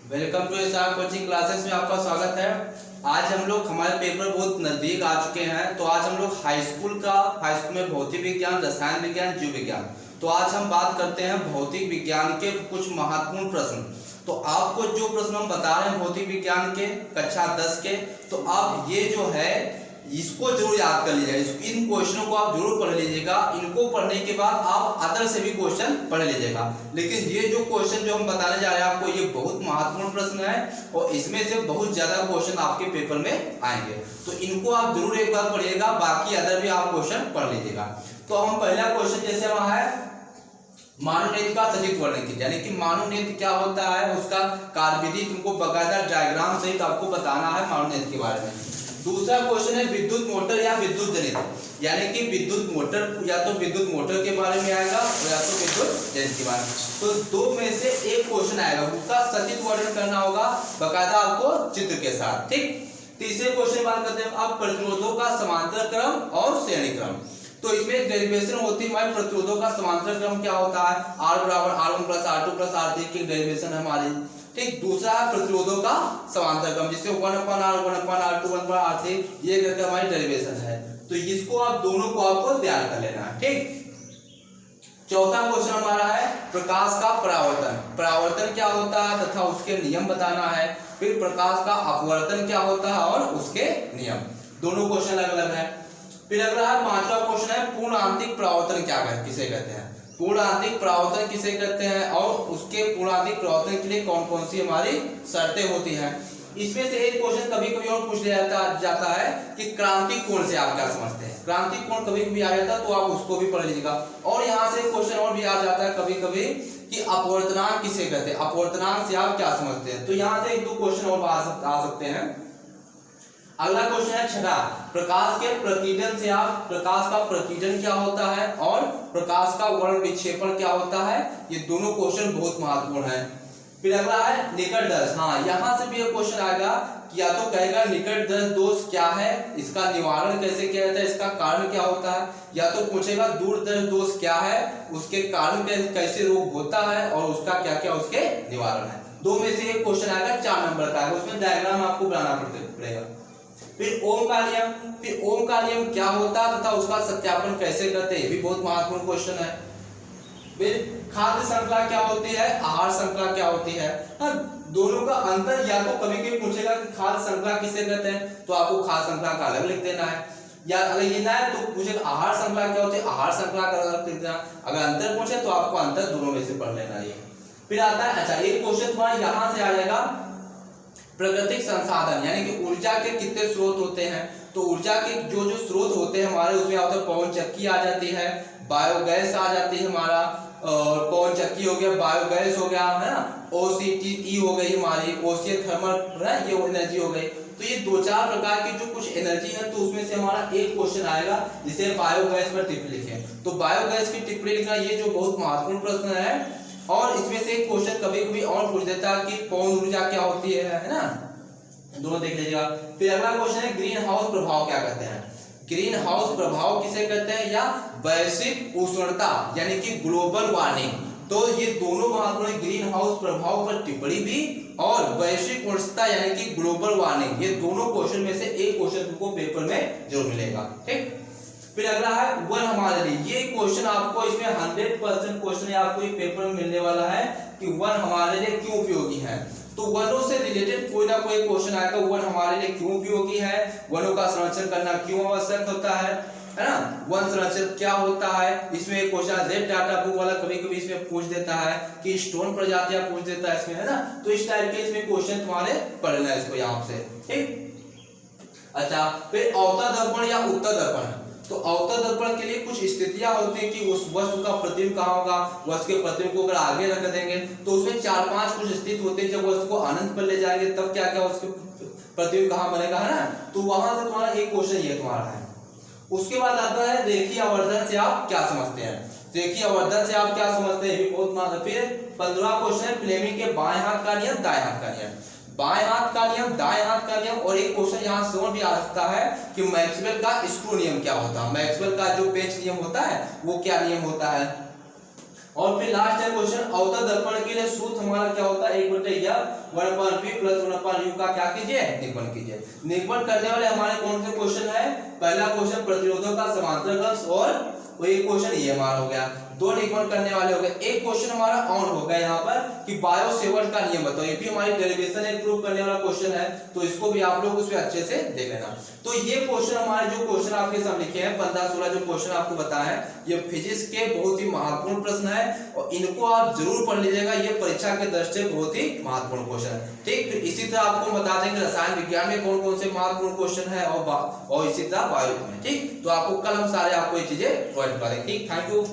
Welcome to SR coaching classes में आपका स्वागत है। आज हम लोग हमारे पेपर बहुत नज़दीक आ चुके हैं, तो आज हम लोग हाई स्कूल में भौतिक विज्ञान, रसायन विज्ञान, जीव विज्ञान, तो आज हम बात करते हैं भौतिक विज्ञान के कुछ महत्वपूर्ण प्रश्न। तो आपको जो प्रश्न हम बता रहे हैं भौतिक विज्ञान के कक्षा 10 के, तो आप ये जो है इसको जरूर याद कर लीजिएगा। इन क्वेश्चनों को आप जरूर पढ़ लीजिएगा। इनको पढ़ने के बाद आप अदर से भी क्वेश्चन पढ़ लीजिएगा। लेकिन ये जो क्वेश्चन जो हम बताने जा रहे हैं आपको, ये बहुत महत्वपूर्ण प्रश्न है और इसमें से बहुत ज्यादा क्वेश्चन आपके पेपर में आएंगे, तो इनको आप जरूर एक बार पढ़िएगा, बाकी अदर भी आप क्वेश्चन पढ़ लीजिएगा। तो हम पहला क्वेश्चन जैसे वहां है मानवनीति का सचित्र वर्णन कीजिए, यानी कि मानवनीति क्या होता है, उसका कार्यविधि तुमको बकायदा डायग्राम सहित आपको बताना है मानवनीति के बारे में। दूसरा क्वेश्चन है विद्युत मोटर या विद्युत जनित, यानी कि विद्युत मोटर या तो विद्युत मोटर के बारे में आएगा और या तो विद्युत जनित के बारे में। तो दो में से एक क्वेश्चन आएगा, उसका सचित्र वर्णन करना होगा बकायदा आपको चित्र के साथ। ठीक, तीसरे क्वेश्चन बात करते हैं अब प्रतिरोधों का समांतर क्रम और श्रेणी क्रम। तो इसमें डेरिवेशन होती है हमारे प्रतिरोधों का समांतर क्रम क्या होता है, R बराबर R1 plus R2 plus R3 की डेरिवेशन है हमारी। ठीक, दूसरा है प्रतिरोधों का समांतर क्रम, जिससे 1/R 1/R2 1/R3 ये करके हमारी डेरिवेशन है। तो इसको आप दोनों को आपको तैयार कर लेना है। ठीक, चौथा क्वेश्चन हमारा है प्रकाश का परावर्तन। परावर्तन क्या होता है तथा उसके नियम बताना है। फिर प्रकाश का अपवर्तन क्या होता है और उसके नियम, दोनों क्वेश्चन अलग अलग है। फिर अगला है पांचवा क्वेश्चन है पूर्ण आंतरिक परावर्तन किसे कहते हैं, पूर्ण आंतरिक परावर्तन किसे कहते हैं और उसके पूर्ण आंतरिक परावर्तन के लिए कौन कौन सी हमारी शर्तें होती हैं। इसमें से एक क्वेश्चन कभी कभी और पूछ लिया जाता है कि क्रांतिक कोण से आप क्या समझते हैं। क्रांतिक कोण कभी कभी आ जाता है, तो आप उसको भी पढ़ लीजिएगा। और यहाँ से क्वेश्चन और भी आ जाता है कभी कभी कि अपवर्तनांक किसे कहते हैं, अपवर्तनांक से आप क्या समझते हैं। तो यहाँ से एक दो क्वेश्चन और आ सकते हैं। अगला क्वेश्चन है छठा, प्रकाश के प्रतिदन से आप प्रकाश का प्रतिदन क्या होता है और प्रकाश का वर्ण विक्षेपण क्या होता है। ये दोनों क्वेश्चन बहुत महत्वपूर्ण है। फिर अगला है निकटदर्श। हाँ, यहाँ से भी एक क्वेश्चन आएगा कि या तो कहेगा निकटदर्श दोष क्या है, इसका निवारण कैसे किया जाता है, इसका कारण क्या होता है, या तो पूछेगा दूरदर्श दोष क्या है, उसके कारण कैसे रोग होता है और उसका क्या क्या उसके निवारण है। दो में से एक क्वेश्चन आएगा 4 नंबर का, उसमें डायग्राम आपको बनाना पड़ेगा। फिर ओम का नियम क्या होता है तथा उसका सत्यापन कैसे करते हैं, ये भी बहुत महत्वपूर्ण क्वेश्चन है। फिर खाद्य श्रृंखला क्या होती है, आहार श्रृंखला क्या होती है। दोनों का अंतर या तो कभी कभी पूछेगा कि खाद्य श्रृंखला किसे कहते हैं, तो आपको खाद्य श्रृंखला का अलग लिख देना है, या अगर ये ना है तो पूछेगा आहार श्रृंखला क्या होती है, आहार श्रृंखला का अलग लिख देना। अगर अंतर पूछे तो आपको अंतर दोनों में से पढ़ लेना है। फिर आता है अच्छा एक क्वेश्चन तुम्हारा यहाँ से आ जाएगा प्राकृतिक संसाधन, यानी कि ऊर्जा के कितने स्रोत होते हैं। तो ऊर्जा के जो स्रोत होते हैं हमारे, उसमें आता है पवन चक्की आ जाती है, बायोगैस आ जाती है हमारा, और पवन चक्की हो गया, बायोगैस हो गया है ना, OCTE हो गई हमारी, ओशियन थर्मल है ये एनर्जी हो गई। तो ये 2-4 प्रकार की जो कुछ एनर्जी है, तो उसमें से हमारा एक क्वेश्चन आएगा जिसे बायोगैस पर टिप्पणी लिखें। तो बायोगैस की टिप्पणी लिखना ये जो बहुत महत्वपूर्ण प्रश्न है। और इसमें से एक क्वेश्चन कभी कभी और पूछ देता है कि पवन ऊर्जा क्या होती है ना, दोनों देख लीजिएगा। फिर अगला क्वेश्चन है ग्रीन हाउस प्रभाव क्या कहते हैं। ग्रीन हाउस प्रभाव किसे कहते हैं, या वैश्विक उष्णता यानी कि ग्लोबल वार्मिंग। तो ये दोनों महत्वपूर्ण, ग्रीन हाउस प्रभाव पर टिप्पणी भी और वैश्विक उष्णता यानी कि ग्लोबल वार्मिंग, ये दोनों क्वेश्चन में से एक क्वेश्चन तुमको पेपर में जरूर मिलेगा। ठीक, फिर अगला है वन हमारे लिए। ये क्वेश्चन आपको इसमें 100% क्वेश्चन आपको ये पेपर में मिलने वाला है कि वन हमारे लिए क्यों उपयोगी है। तो वनों से रिलेटेड कोई ना कोई क्वेश्चन आएगा, वन हमारे लिए क्यों उपयोगी है, वनों का संरक्षण करना क्यों आवश्यक होता है ना, वन संरक्षण क्या होता है। इसमें एक क्वेश्चन रेड डाटा बुक वाला कभी कभी इसमें पूछ देता है कि स्टोन प्रजातियां पूछ देता है इसमें, है ना। तो इस टाइप के इसमें क्वेश्चन तुम्हारे पढ़ना है इसको यहाँ से। ठीक, अच्छा फिर अवतल दर्पण या उत्तल दर्पण। तो अवतल दर्पण के लिए कुछ स्थितियां होती है कि उस वस्तु का प्रतिबिंब कहाँ होगा, वस्तु के प्रतिबिंब को अगर आगे रख देंगे तो उसमें 4-5 कुछ स्थिति होते हैं। जब वस्तु को अनंत पर ले जाएंगे तब क्या क्या उसके प्रतिबिंब कहाँ बनेगा, है ना। तो वहां से तुम्हारा एक क्वेश्चन ये तुम्हारा है। उसके बाद आता है रेखीय आवर्धन से आप क्या समझते हैं। रेखीय आवर्धन से आप क्या समझते हैं, ये भी बहुत महत्वपूर्ण। फिर 15वां क्वेश्चन है फ्लेमिंग के बाएं हाथ का नियम, दाएं हाथ का नियम। बाएं हाथ का नियम, दाएं हाथ का नियम, और एक क्वेश्चन यहाँ से भी आ सकता है कि मैक्सवेल का स्क्रू नियम क्या होता है। मैक्सवेल का जो पेंच नियम होता है वो क्या नियम होता है। और फिर लास्ट है क्वेश्चन, अवतल दर्पण के लिए सूत्र हमारा क्या होता है, 1/v प्लस 1/u का क्या कीजिए, निरूपण कीजिए। निरूपण करने वाले हमारे कौन से क्वेश्चन है, पहला क्वेश्चन प्रतिरोधों का समांतर अक्ष, और वही क्वेश्चन ये हमारा हो गया, दो निरूपण करने वाले हो गए। एक क्वेश्चन हमारा ऑन हो गया यहाँ पर कि बायो सेवर्ट का नियम बताओ, ये भी हमारी डेरिवेशन एक प्रूव करने वाला क्वेश्चन है, तो इसको भी आप लोग उसमें अच्छे से देख लेना। तो ये क्वेश्चन हमारे जो क्वेश्चन आपके सामने लिखे हैं 15-16 जो क्वेश्चन आपको बताए हैं, ये फिजिक्स के बहुत ही महत्वपूर्ण प्रश्न है और इनको आप जरूर पढ़ लीजिएगा, ये परीक्षा के दृष्टि से बहुत ही महत्वपूर्ण क्वेश्चन है। ठीक, फिर इसी तरह आपको बता देंगे रसायन विज्ञान में कौन कौन से महत्वपूर्ण क्वेश्चन है और इसी तरह बायो में। ठीक, तो आपको कल हम सारे आपको ये चीजें प्रोवाइड करेंगे। ठीक, थैंक यू।